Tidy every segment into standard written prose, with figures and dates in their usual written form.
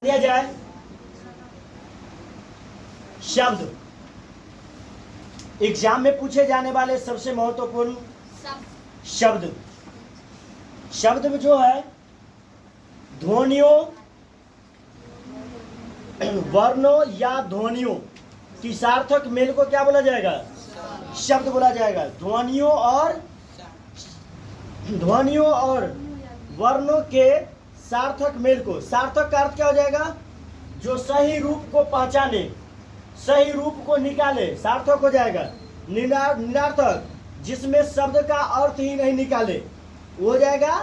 दिया जाए शब्द। एग्जाम में पूछे जाने वाले सबसे महत्वपूर्ण शब्द। शब्द में जो है ध्वनियों, वर्णों या ध्वनियों की सार्थक मेल को क्या बोला जाएगा? शब्द बोला जाएगा। ध्वनियों और वर्णों के सार्थक मेल को, सार्थक का अर्थ क्या हो जाएगा? जो सही रूप को पहचाने, सही रूप को निकाले, सार्थक हो जाएगा। निरार्थक जिसमें शब्द का अर्थ ही नहीं निकाले वो हो जाएगा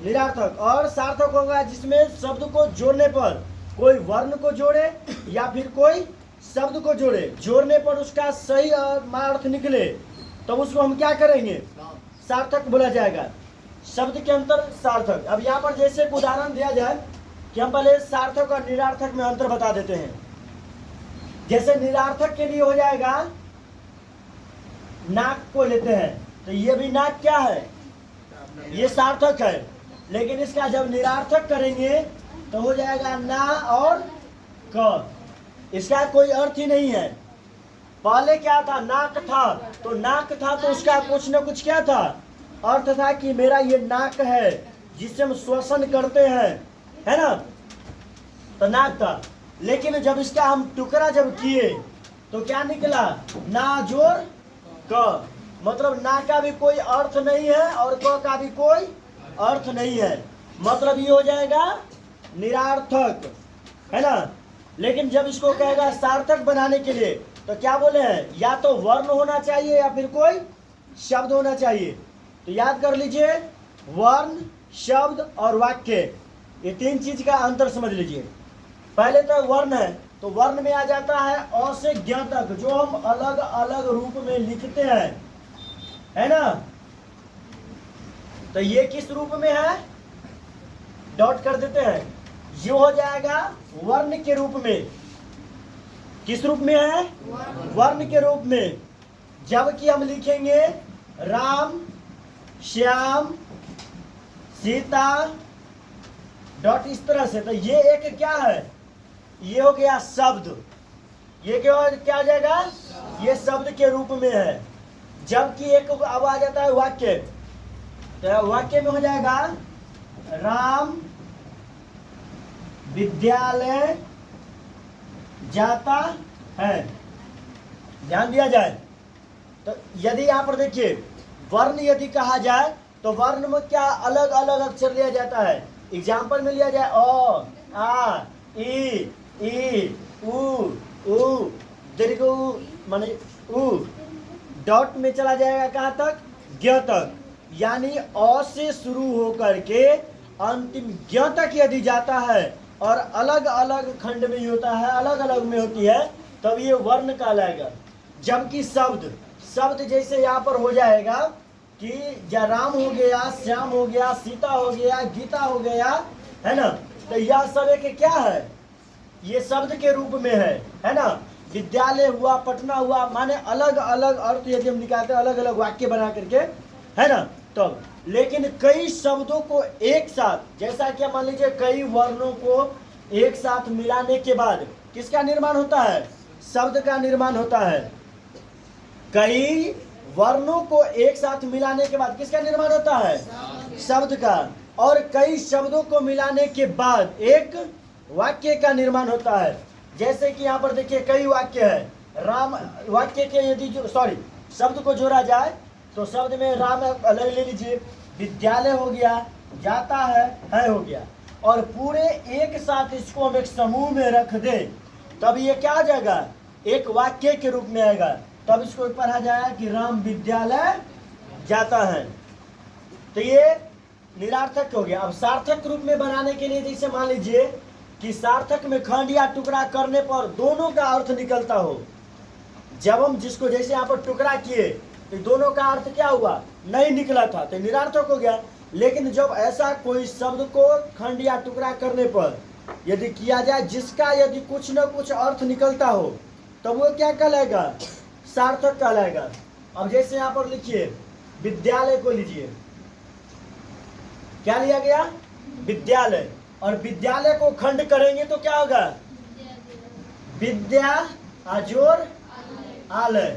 निरार्थक। और सार्थक होगा जिसमें शब्द को जोड़ने पर कोई वर्ण को जोड़े या फिर कोई शब्द को जोड़े, जोड़ने पर उसका सही अर्थ निकले तो उसको हम क्या करेंगे? सार्थक बोला जाएगा। शब्द के अंतर सार्थक। अब यहाँ पर जैसे एक उदाहरण दिया जाए कि हम पहले सार्थक और निरार्थक में अंतर बता देते हैं। जैसे निरार्थक के लिए हो जाएगा, नाक को लेते हैं तो ये भी नाक क्या है? ये सार्थक है। लेकिन इसका जब निरार्थक करेंगे तो हो जाएगा ना और क। इसका कोई अर्थ ही नहीं है। पहले क्या था? नाक था, तो नाक था तो उसका कुछ न कुछ क्या था? अर्थ था कि मेरा ये नाक है जिससे हम श्वसन करते हैं, है ना? तो नाक था। लेकिन जब इसका हम टुकड़ा जब किए तो क्या निकला? ना जोड़ क। मतलब ना का भी कोई अर्थ नहीं है और क का भी कोई अर्थ नहीं है। मतलब ये हो जाएगा निरार्थक, है ना? लेकिन जब इसको कहेगा सार्थक बनाने के लिए तो क्या बोले हैं? या तो वर्ण होना चाहिए या फिर कोई शब्द होना चाहिए। तो याद कर लीजिए, वर्ण, शब्द और वाक्य, ये तीन चीज का अंतर समझ लीजिए। पहले तो वर्ण है, तो वर्ण में आ जाता है अ से ज्ञ तक, जो हम अलग अलग रूप में लिखते हैं, है ना? तो ये किस रूप में है? डॉट कर देते हैं। ये हो जाएगा वर्ण के रूप में। किस रूप में है? वर्ण के रूप में। जबकि हम लिखेंगे राम, श्याम, सीता, डॉट इस तरह से, तो ये एक क्या है? ये हो गया शब्द। ये क्या हो जाएगा? ये शब्द के रूप में है। जबकि एक अब आ जाता है वाक्य, तो वाक्य में हो जाएगा राम विद्यालय जाता है। ध्यान दिया जाए तो यदि यहाँ पर देखिए वर्ण यदि कहा जाए तो वर्ण में क्या अलग अलग अक्षर लिया जाता है। एग्जाम्पल में लिया जाए अ, आ, ई, उ, दीर्घ उ माने उ। डॉट में चला जाएगा कहाँ तक? ज्ञ तक। यानी अ से शुरू होकर के अंतिम ज्ञ तक यदि जाता है और अलग अलग खंड में होता है, अलग अलग में होती है, तब ये वर्ण कहलाएगा। जबकि शब्द जैसे यहाँ पर हो जाएगा कि राम हो गया, श्याम हो गया, सीता हो गया, गीता हो गया, है ना? तो यह सब एक क्या है? ये शब्द के रूप में है ना? विद्यालय हुआ, पटना हुआ, माने अलग अलग अर्थ यदि हम निकालते हैं, अलग अलग वाक्य बना करके, है ना? तब लेकिन कई शब्दों को एक साथ, जैसा कि मान लीजिए कई वर्णों को एक साथ मिलाने के बाद किसका निर्माण होता है? शब्द का निर्माण होता है। कई वर्णों को एक साथ मिलाने के बाद किसका निर्माण होता है? शब्द का। और कई शब्दों को मिलाने के बाद एक वाक्य का निर्माण होता है। जैसे कि यहाँ पर देखिए कई वाक्य है। राम वाक्य के यदि शब्द को जोड़ा जाए तो शब्द में राम अलग ले लीजिए, विद्यालय हो गया, जाता है हो गया, और पूरे एक साथ इसको हम एक समूह में रख दें तब ये क्या आ जाएगा? एक वाक्य के रूप में आएगा। तब इसको पढ़ा जाएगा कि राम विद्यालय जाता है। तो ये निरार्थक हो गया। अब सार्थक रूप में बनाने के लिए जैसे मान लीजिए कि सार्थक में खंड या टुकड़ा करने पर दोनों का अर्थ निकलता हो। जब हम जिसको जैसे यहाँ पर टुकड़ा किए तो दोनों का अर्थ क्या हुआ? नहीं निकला था, तो निरार्थक हो गया। लेकिन जब ऐसा कोई शब्द को खंड या टुकड़ा करने पर यदि किया जाए जिसका यदि कुछ न कुछ अर्थ निकलता हो तो वो क्या कहलाएगा? सार्थक कहलाएगा। अब जैसे यहाँ पर लिखिए विद्यालय को लीजिए, क्या लिया गया? विद्यालय। और विद्यालय को खंड करेंगे तो क्या होगा? विद्या अजोर आलय।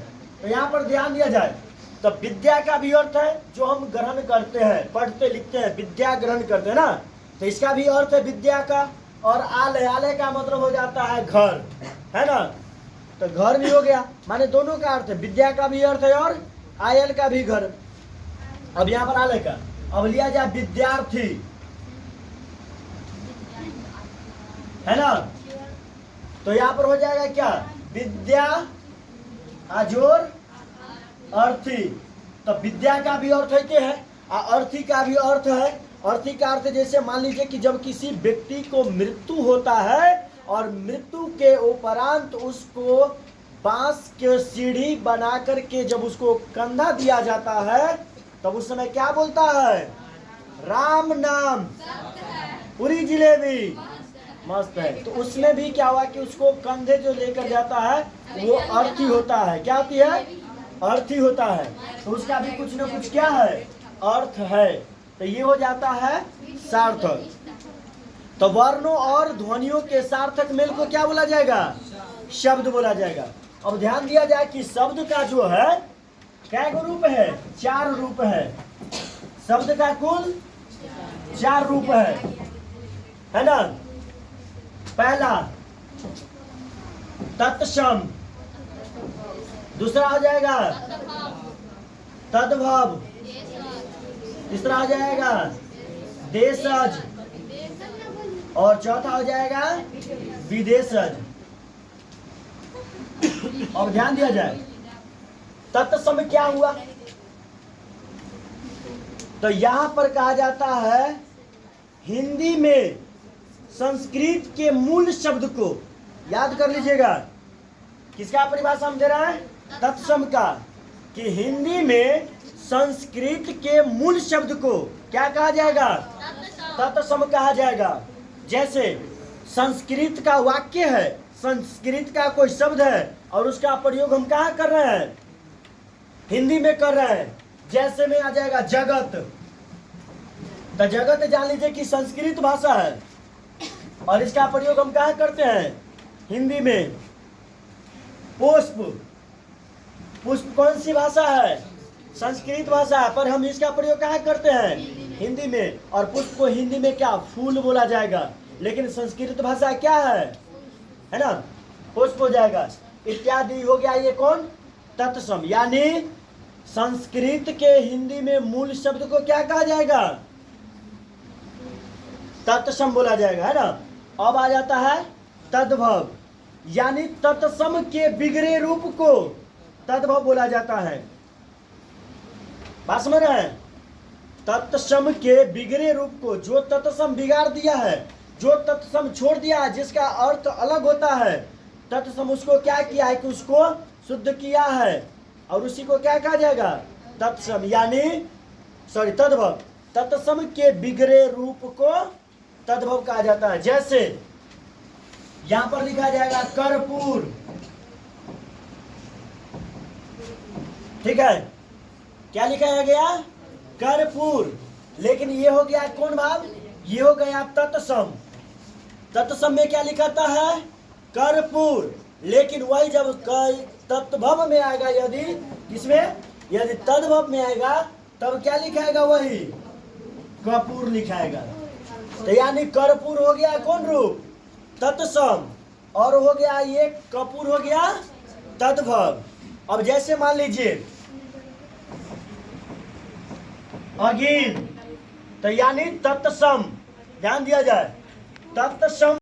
तो यहाँ पर ध्यान दिया जाए तो विद्या का भी अर्थ है जो हम ग्रहण करते हैं, पढ़ते लिखते हैं, विद्या ग्रहण करते हैं ना, तो इसका भी अर्थ है विद्या का। और आलय, आलय का मतलब हो जाता है घर, है ना, तो घर भी हो गया, माने दोनों का अर्थ है, विद्या का भी अर्थ है और आयल का भी घर। अब यहाँ पर आलय का, अब लिया जाए विद्यार्थी, है ना, तो यहाँ पर हो जाएगा क्या? विद्या अजोर अर्थी। तो विद्या का भी अर्थ है और अर्थी का भी अर्थ है। अर्थी का अर्थ जैसे मान लीजिए कि जब किसी व्यक्ति को मृत्यु होता है और मृत्यु के उपरांत उसको बांस के सीढ़ी बना करके जब उसको कंधा दिया जाता है तब उस समय क्या बोलता है? राम नाम पूरी जिलेबी मस्त है। तो उसमें भी क्या हुआ कि उसको कंधे जो लेकर जाता है वो अर्थी होता है। क्या होती है? अर्थी होता है। तो उसका भी कुछ न कुछ क्या है? अर्थ है। तो ये हो जाता है सार्थक। तो वर्णों और ध्वनियों के सार्थक मेल को क्या बोला जाएगा? शब्द बोला जाएगा। अब ध्यान दिया जाए कि शब्द का जो है क्या रूप है? 4 रूप है। शब्द का कुल 4 रूप है ना। पहला तत्सम, दूसरा आ जाएगा तद्भव, तीसरा आ जाएगा देशज और चौथा हो जाएगा विदेशज। और ध्यान दिया जाए तत्सम क्या हुआ? तो यहां पर कहा जाता है हिंदी में संस्कृत के मूल शब्द को याद कर लीजिएगा। किसका परिभाषा हम दे रहे हैं? तत्सम का। कि हिंदी में संस्कृत के मूल शब्द को क्या कहा जाएगा? तत्सम कहा जाएगा। जैसे संस्कृत का वाक्य है, संस्कृत का कोई शब्द है और उसका प्रयोग हम कहाँ कर रहे हैं? हिंदी में कर रहे हैं। जैसे में आ जाएगा जगत, तो जगत जान लीजिए कि संस्कृत भाषा है और इसका प्रयोग हम कहाँ करते हैं? हिंदी में। पुष्प, पुष्प कौन सी भाषा है? संस्कृत भाषा है, पर हम इसका प्रयोग कहाँ करते हैं? हिंदी में। और पुष्प को हिंदी में क्या? फूल बोला जाएगा, लेकिन संस्कृत भाषा क्या है ना, पुष्प हो जाएगा। इत्यादि हो गया। ये कौन? तत्सम। यानी संस्कृत के हिंदी में मूल शब्द को क्या कहा जाएगा? तत्सम बोला जाएगा, है ना। अब आ जाता है तद्भव, यानी तत्सम के बिगड़े रूप को तद्भव बोला जाता है। बात समझ रहे हैं? तत्सम के बिगड़े रूप को, जो तत्सम बिगाड़ दिया है, जो तत्सम छोड़ दिया है, जिसका अर्थ अलग होता है, तत्सम उसको क्या किया है कि उसको शुद्ध किया है, और उसी को क्या कहा जाएगा? तत्सम, यानी तद्भव। तत्सम के बिगड़े रूप को तद्भव कहा जाता है। जैसे यहां पर लिखा जाएगा कर्पूर, ठीक है, क्या लिखा गया? कर्पूर। लेकिन ये हो गया कौन भाव? ये हो गया तत्सम। तत्सम में क्या लिखाता है? कर्पूर। लेकिन वही जब तत्भव में आएगा, यदि इसमें यदि तद्भव में आएगा तब क्या लिखाएगा? वही कपूर लिखाएगा। तो यानी कर्पूर हो गया कौन रूप? तत्सम। और हो गया ये कपूर हो गया तद्भव। अब जैसे मान लीजिए अगिन, तो यानी तत्सम। ध्यान दिया जाए तत्सम